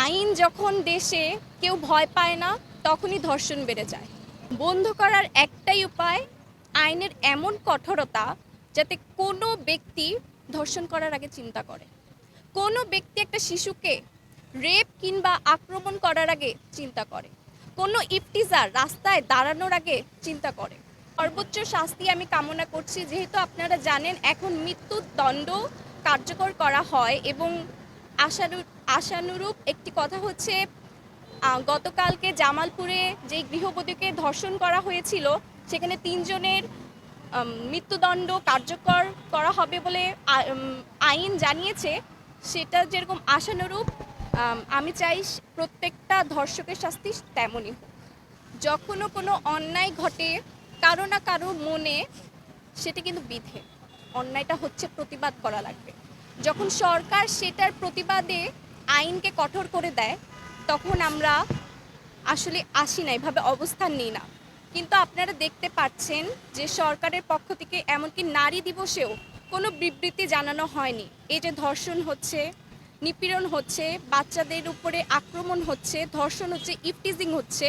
আইন যখন দেশে কেউ ভয় পায় না তখনই ধর্ষণ বেড়ে যায়। বন্ধ করার একটাই উপায়, আইনের এমন কঠোরতা যাতে কোনো ব্যক্তি ধর্ষণ করার আগে চিন্তা করে, কোনো ব্যক্তি একটা শিশুকে রেপ কিংবা আক্রমণ করার আগে চিন্তা করে, কোনো ইফতিজার রাস্তায় দাঁড়ানোর আগে চিন্তা করে। সর্বোচ্চ শাস্তি আমি কামনা করছি, যেহেতু আপনারা জানেন এখন মৃত্যুদণ্ড কার্যকর করা হয় এবং আশানুরূপ একটি কথা হচ্ছে গতকালকে জামালপুরে যে গৃহবধূকে ধর্ষণ করা হয়েছিল সেখানে ৩ জনের মৃত্যুদণ্ড কার্যকর করা হবে বলে আইন জানিয়েছে। সেটা যেরকম আশানুরূপ, আমি চাই প্রত্যেকটা ধর্ষকের শাস্তি তেমনই হোক। যখনও কোনো অন্যায় ঘটে কারো না কারো মনে সেটা কিন্তু বিধে, অন্যায়টা হচ্ছে প্রতিবাদ করা লাগবে। যখন সরকার সেটার প্রতিবাদে আইনকে কঠোর করে দেয় তখন আমরা আসলে আসি না, এভাবে অবস্থান নিই না। কিন্তু আপনারা দেখতে পাচ্ছেন যে সরকারের পক্ষ থেকে এমনকি নারী দিবসেও কোনো বিবৃতি জানানো হয়নি। এই যে ধর্ষণ হচ্ছে, নিপীড়ন হচ্ছে, বাচ্চাদের উপরে আক্রমণ হচ্ছে, ধর্ষণ হচ্ছে, ইফটিজিং হচ্ছে,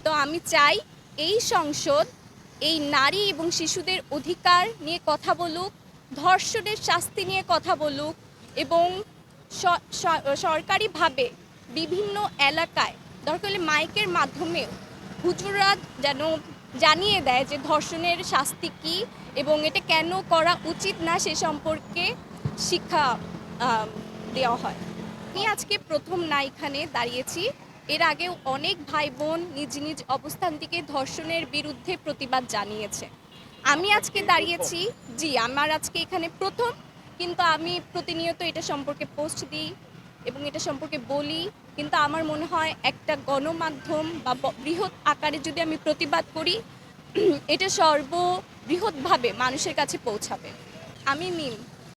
তো আমি চাই এই সংসদ এই নারী এবং শিশুদের অধিকার নিয়ে কথা বলুক, ধর্ষণের শাস্তি নিয়ে কথা বলুক এবং সরকারিভাবে বিভিন্ন এলাকায় দরকার হলে মাইকের মাধ্যমে হুজুররা যেন জানিয়ে দেয় যে ধর্ষণের শাস্তি কী এবং এটা কেন করা উচিত না সে সম্পর্কে শিক্ষা দেওয়া হয়। আমি আজকে প্রথম না এখানে দাঁড়িয়েছি, এর আগেও অনেক ভাই বোন নিজ নিজ অবস্থান থেকে ধর্ষণের বিরুদ্ধে প্রতিবাদ জানিয়েছে। আমি আজকে দাঁড়িয়েছি, জি আমার আজকে এখানে প্রথম, কিন্তু আমি প্রতিনিয়ত এটা সম্পর্কে পোস্ট দিই এবং এটা সম্পর্কে বলি। কিন্তু আমার মনে হয় একটা গণমাধ্যম বা বৃহৎ আকারে যদি আমি প্রতিবাদ করি এটা সর্ববৃহৎভাবে মানুষের কাছে পৌঁছাবে। আমি মিম।